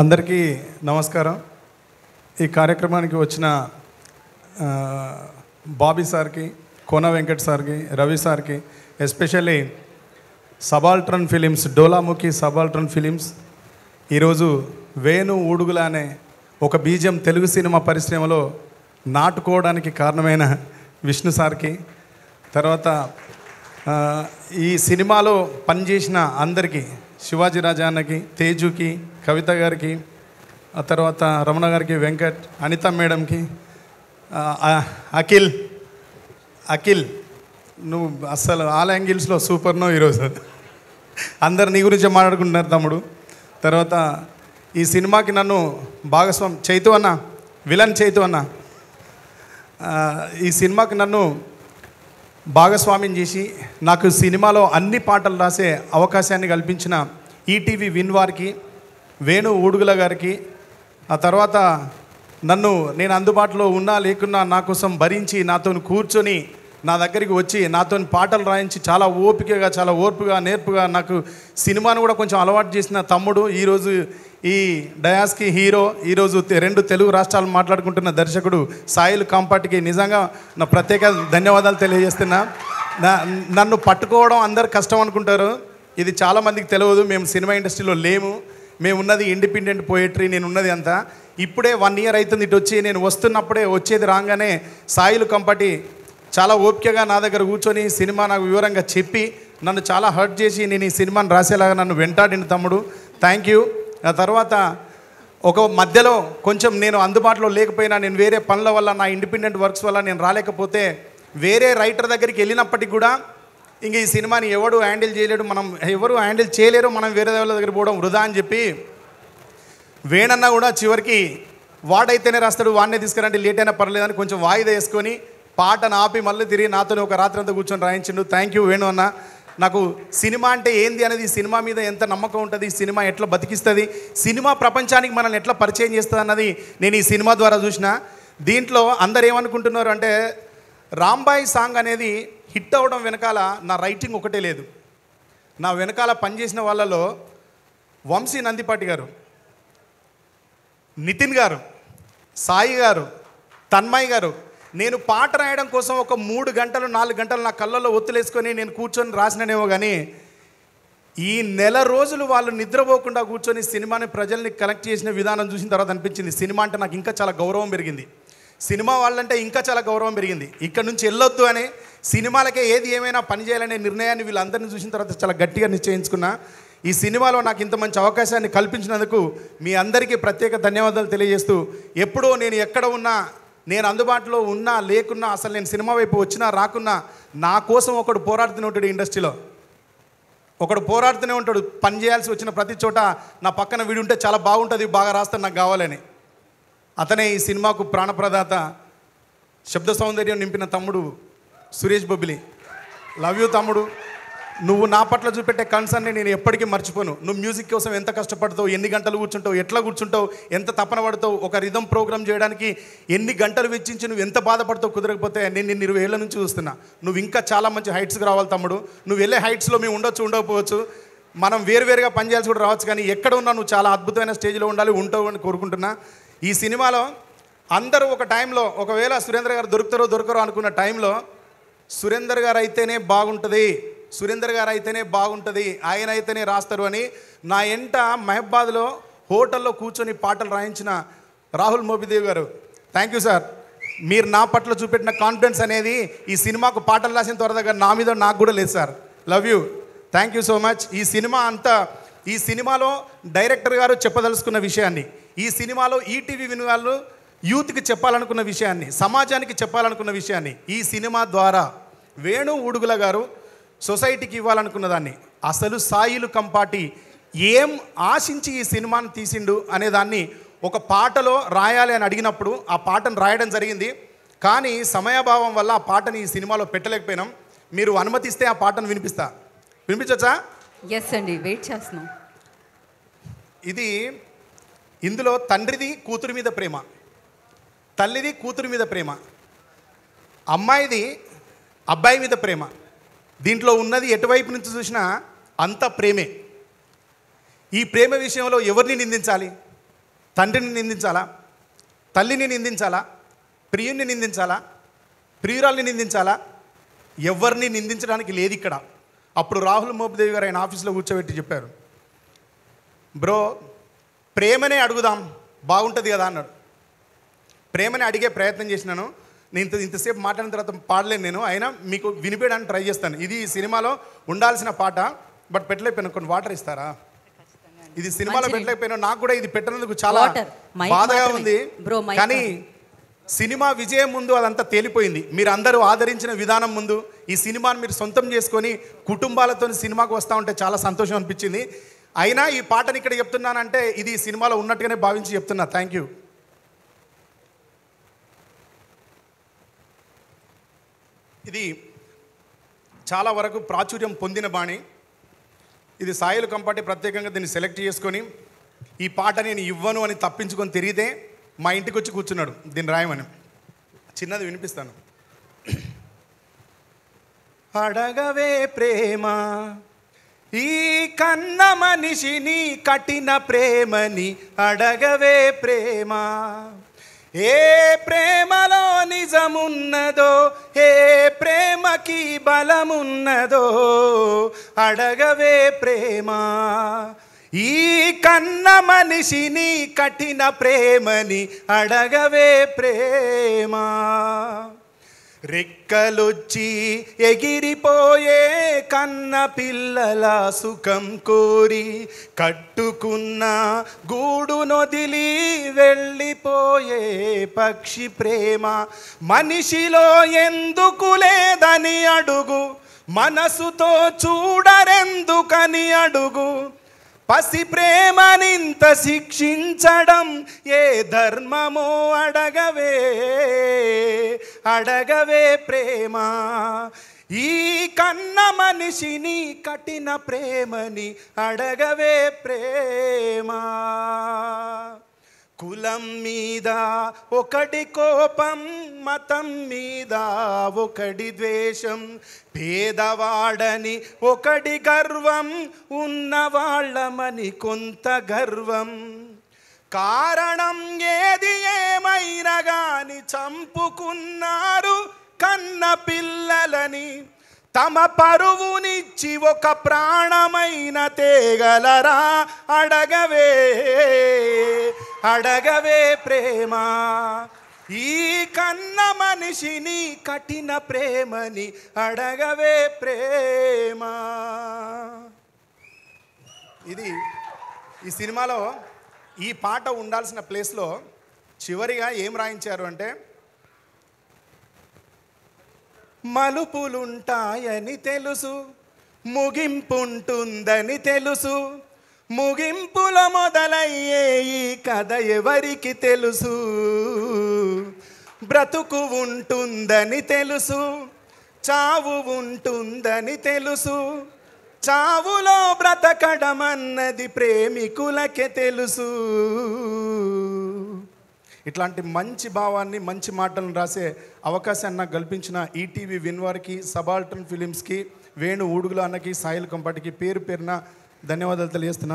అందరికీ నమస్కారం. ఈ కార్యక్రమానికి వచ్చిన బాబీ సార్కి, కోన వెంకట్ సార్కి, రవి సార్కి, especially subaltern films, Dolamukhi subaltern films ఈరోజు వేణు ఊడుగుల అనే ఒక బీజం తెలుగు సినిమా పరిశ్రమలో నాటుకోవడానికి కారణమైన విష్ణు సార్కి, తర్వాత ఈ సినిమాలో పనిచేసిన అందరికీ, శివాజీ రాజా అన్నకి, తేజుకి, కవిత గారికి, ఆ తర్వాత రమణ గారికి, వెంకట్, అనిత మేడంకి, అఖిల్ నువ్వు అస్సలు ఆల్ యాంగిల్స్లో సూపర్ నో ఈరోజు. అందరు నీ గురించే మాట్లాడుకుంటున్నారు తమ్ముడు. తర్వాత ఈ సినిమాకి నన్ను భాగస్వామి చైతు అన్న, విలన్ చైతు అన్న, ఈ సినిమాకి నన్ను భాగస్వామ్యం చేసి నాకు సినిమాలో అన్ని పాటలు రాసే అవకాశాన్ని కల్పించిన ఈటీవీ విన్ వారికి, వేణు ఊడుగుల గారికి, ఆ తర్వాత నేను అందుబాటులో ఉన్నా లేకున్నా నా కోసం భరించి నాతో కూర్చొని నా దగ్గరికి వచ్చి నాతో పాటలు రాయించి చాలా ఓపికగా, చాలా ఓర్పుగా, నేర్పుగా నాకు సినిమాను కూడా కొంచెం అలవాటు చేసిన తమ్ముడు, ఈరోజు ఈ డయాస్కి హీరో, ఈరోజు 2 తెలుగు రాష్ట్రాలు మాట్లాడుకుంటున్న దర్శకుడు సాయిల్ కాంపాటికి నిజంగా నా ప్రత్యేక ధన్యవాదాలు తెలియజేస్తున్నా. నన్ను పట్టుకోవడం అందరు కష్టం అనుకుంటారు, ఇది చాలామందికి తెలియదు. మేము సినిమా ఇండస్ట్రీలో లేము, మేము ఉన్నది ఇండిపెండెంట్ పోయట్రీ, నేను ఉన్నది అంతా. ఇప్పుడే 1 ఇయర్ అవుతుంది ఇటు వచ్చి. నేను వస్తున్నప్పుడే వచ్చేది రాగానే సాయిల్ కంపటి చాలా ఓపికగా నా దగ్గర కూర్చొని సినిమా నాకు వివరంగా చెప్పి నన్ను చాలా హర్ట్ చేసి నేను ఈ సినిమాని రాసేలాగా నన్ను వెంటాడిన తమ్ముడు, థ్యాంక్ యూ. ఆ తర్వాత ఒక మధ్యలో కొంచెం నేను అందుబాటులో లేకపోయినా, నేను వేరే పనుల వల్ల, నా ఇండిపెండెంట్ వర్క్స్ వల్ల నేను రాలేకపోతే వేరే రైటర్ దగ్గరికి వెళ్ళినప్పటికీ కూడా ఇంక ఈ సినిమాని ఎవడు హ్యాండిల్ చేయలేడు, ఎవరు హ్యాండిల్ చేయలేరు, మనం వేరే వాళ్ళ దగ్గర పోవడం వృధా అని చెప్పి వేణన్న కూడా చివరికి వాడైతేనే రాస్తాడు, వాడినే తీసుకురండి, లేట్ అయినా పర్లేదని కొంచెం వాయిదా వేసుకొని పాటను ఆపి మళ్ళీ తిరిగి నాతో ఒక రాత్రంతా కూర్చొని రాయించిండు. థ్యాంక్ యూ వేణు అన్న. నాకు సినిమా అంటే ఏంది అనేది, సినిమా మీద ఎంత నమ్మకం ఉంటుంది, సినిమా ఎట్లా బతికిస్తుంది, సినిమా ప్రపంచానికి మనల్ని ఎట్లా పరిచయం చేస్తుంది అన్నది నేను ఈ సినిమా ద్వారా చూసిన. దీంట్లో అందరు ఏమనుకుంటున్నారు అంటే రాంబాయి సాంగ్ అనేది హిట్ అవ్వడం వెనకాల నా రైటింగ్ ఒకటే లేదు. నా వెనకాల పనిచేసిన వాళ్ళలో వంశీ నందిపాటి గారు, నితిన్ గారు, సాయి గారు, తన్మయ్ గారు, నేను పాట రాయడం కోసం ఒక 3 గంటలు 4 గంటలు నా కళ్ళల్లో ఒత్తులేసుకొని నేను కూర్చొని రాసిననేమో కానీ ఈ నెల రోజులు వాళ్ళు నిద్రపోకుండా కూర్చొని సినిమాని ప్రజల్ని కనెక్ట్ చేసిన విధానం చూసిన తర్వాత అనిపించింది సినిమా అంటే నాకు ఇంకా చాలా గౌరవం పెరిగింది, సినిమా వాళ్ళంటే ఇంకా చాలా గౌరవం పెరిగింది. ఇక్కడ నుంచి వెళ్ళొద్దు అని, సినిమాలకే ఏది ఏమైనా పని చేయాలనే నిర్ణయాన్ని వీళ్ళందరినీ చూసిన తర్వాత చాలా గట్టిగా నిశ్చయించుకున్నా. ఈ సినిమాలో నాకు ఇంత మంచి అవకాశాన్ని కల్పించినందుకు మీ అందరికీ ప్రత్యేక ధన్యవాదాలు తెలియజేస్తూ, ఎప్పుడో నేను ఎక్కడ ఉన్నా, నేను అందుబాటులో ఉన్నా లేకున్నా, అసలు నేను సినిమా వైపు వచ్చినా రాకున్నా నా కోసం ఒకడు పోరాడుతూనే ఉంటాడు. ఇండస్ట్రీలో ఒకడు పోరాడుతూనే ఉంటాడు. పని చేయాల్సి వచ్చిన ప్రతి చోట నా పక్కన వీడు ఉంటే చాలా బాగుంటుంది, బాగా రాస్తాను, నాకు కావాలని. అతనే ఈ సినిమాకు ప్రాణప్రదాత, శబ్ద సౌందర్యం నింపిన తమ్ముడు సురేష్ బొబ్బిలి. లవ్ యూ తమ్ముడు. నువ్వు నా పట్ల చూపెట్టే కన్సర్న్ని నేను ఎప్పటికీ మర్చిపోను. నువ్వు మ్యూజిక్ కోసం ఎంత కష్టపడతావు, ఎన్ని గంటలు కూర్చుంటావు, ఎట్లా కూర్చుంటావు, ఎంత తపన పడతావు, ఒక రిథమ్ ప్రోగ్రామ్ చేయడానికి ఎన్ని గంటలు వెచ్చించి నువ్వు ఎంత బాధపడతావు. కుదరకపోతే నేను నిన్ను 20 ఏళ్ళ నుంచి చూస్తున్నా. నువ్వు ఇంకా చాలా మంచి హైట్స్కి రావాలి తమ్ముడు. నువ్వు వెళ్ళే హైట్స్లో మేము ఉండకపోవచ్చు, మనం వేరువేరుగా పనిచేయాల్సి కూడా రావచ్చు, కానీ ఎక్కడ ఉన్నా నువ్వు చాలా అద్భుతమైన స్టేజ్లో ఉండాలి, ఉంటావు అని కోరుకుంటున్నా. ఈ సినిమాలో అందరూ ఒక టైంలో, ఒకవేళ సురేంద్ర గారు దొరకరో అనుకున్న టైంలో సురేందర్ గారు అయితేనే బాగుంటుంది, సురేందర్ గారు అయితేనే బాగుంటుంది, ఆయన అయితేనే రాస్తారు అని నా ఎంట మహబాద్లో హోటల్లో కూర్చొని పాటలు రాయించిన రాహుల్ మోబిదేవ్ గారు, థ్యాంక్ యూ సార్. మీరు నా పట్ల చూపెట్టిన కాన్ఫిడెన్స్ అనేది ఈ సినిమాకు పాటలు రాసిన త్వరగా నా మీద నాకు కూడా లేదు sir. Love you, thank you so much. ఈ సినిమాలో డైరెక్టర్ గారు చెప్పదలుచుకున్న విషయాన్ని, ఈ సినిమాలో ఈటీవీ విన్ వాళ్ళు యూత్కి చెప్పాలనుకున్న విషయాన్ని, సమాజానికి చెప్పాలనుకున్న విషయాన్ని ఈ సినిమా ద్వారా వేణు ఊడుగుల గారు సొసైటీకి ఇవ్వాలనుకున్న దాన్ని, అసలు సాయిలు కంపాటి ఏం ఆశించి ఈ సినిమాను తీసిండు అనేదాన్ని ఒక పాటలో రాయాలి అని అడిగినప్పుడు ఆ పాటను రాయడం జరిగింది. కానీ సమయాభావం వల్ల ఆ పాటని ఈ సినిమాలో పెట్టలేకపోయినాం. మీరు అనుమతిస్తే ఆ పాటను వినిపించచ్చా? ఎస్ అండి, వెయిట్ చేస్తున్నాం. ఇందులో తండ్రిది కూతురు మీద ప్రేమ, తల్లిది కూతురు మీద ప్రేమ, అమ్మాయిది అబ్బాయి మీద ప్రేమ. దీంట్లో ఉన్నది ఎటువైపు నుంచి చూసినా అంత ప్రేమే. ఈ ప్రేమ విషయంలో ఎవరిని నిందించాలి? తండ్రిని నిందించాలా, తల్లిని నిందించాలా, ప్రియుణ్ణి నిందించాలా, ప్రియురాల్ని నిందించాలా? ఎవరిని నిందించడానికి లేదు ఇక్కడ. అప్పుడు రాహుల్ మోపిదేవి గారు ఆయన ఆఫీస్లో కూర్చోబెట్టి చెప్పారు, బ్రో ప్రేమనే అడుగుదాం బాగుంటుంది కదా అన్నాడు. ప్రేమని అడిగే ప్రయత్నం చేసినాను. నేను ఇంతసేపు మాట్లాడిన తర్వాత పాడలేను నేను, అయినా మీకు వినిపించడానికి ట్రై చేస్తాను. ఇది సినిమాలో ఉండాల్సిన పాట, బట్ పెట్టలేకపోయాను. కొన్ని వాటర్ ఇస్తారా? ఇది సినిమాలో పెట్టలేకపోయినా, నాకు కూడా ఇది పెట్టినందుకు చాలా బాధగా ఉంది. కానీ సినిమా విజయం ముందు అదంతా తేలిపోయింది. మీరు అందరూ ఆదరించిన విధానం ముందు ఈ సినిమాను మీరు సొంతం చేసుకొని కుటుంబాలతో సినిమాకు వస్తూ ఉంటే చాలా సంతోషం అనిపించింది. అయినా ఈ పాటని ఇక్కడ చెప్తున్నానంటే ఇది సినిమాలో ఉన్నట్టుగానే భావించి చెప్తున్నా. Thank you. ఇది చాలా వరకు ప్రాచుర్యం పొందిన బాణి. ఇది సాయిలు కంపాటి ప్రత్యేకంగా దీన్ని సెలెక్ట్ చేసుకొని ఈ పాట నేను ఇవ్వను అని తప్పించుకొని తిరిగితే మా ఇంటికి వచ్చి కూర్చున్నాడు దీన్ని రాయమని. చిన్నది వినిపిస్తాను. అడగవే ప్రేమ ఈ కన్న మనిషిని కఠిన ప్రేమని, అడగవే ప్రేమ ఏ ప్రేమలో నిజమున్నదో, ఏ ప్రేమకి బలమున్నదో, అడగవే ప్రేమ ఈ కన్న మనిషిని కఠిన ప్రేమని, అడగవే ప్రేమ. రెక్కలొచ్చి ఎగిరిపోయే కన్న పిల్లల సుఖం కోరి కట్టుకున్న గూడు నొదిలి వెళ్ళిపోయే పక్షి ప్రేమ. మనిషిలో ఎందుకు లేదని అడుగు, మనసుతో చూడరెందుకని అడుగు. పసి ప్రేమనింత శిక్షించడం ఏ ధర్మమో, అడగవే అడగవే ప్రేమ ఈ కన్న మనిషిని కఠిన ప్రేమని, అడగవే ప్రేమ. కులం మీద ఒకటి కోపం, మతం మీద ఒకటి ద్వేషం, పేదవాడని ఒకటి గర్వం, ఉన్నవాళ్ళమని కొంత గర్వం. కారణం ఏది ఏమైనా గాని చంపుకున్నారు కన్న పిల్లలని. తమ పరువునిచ్చి ఒక ప్రాణమైన తేగలరా, అడగవే అడగవే ప్రేమ ఈ కన్న మనిషిని కఠిన ప్రేమని, అడగవే ప్రేమ. ఇది ఈ సినిమాలో ఈ పాట ఉండాల్సిన ప్లేస్లో చివరిగా ఏం రాయించారు అంటే, మలుపులుంటాయని తెలుసు, ముగింపుంటుందని తెలుసు, ముగింపులో మొదలయ్యే ఈ కథ ఎవరికి తెలుసు. బ్రతుకు ఉంటుందని తెలుసు, చావు ఉంటుందని తెలుసు, చావులో బ్రతకడమన్నది ప్రేమికులకే తెలుసు. ఇట్లాంటి మంచి భావాన్ని, మంచి మాటలను రాసే అవకాశాన్ని నాకు కల్పించిన ఈటీవీ విన్ వారికి, సబాల్టర్న్ ఫిలిమ్స్కి, వేణు ఊడుగుల అన్నకి, సాయిల్ కంపాటికి పేరు పేరున ధన్యవాదాలు తెలియజేస్తున్నాను.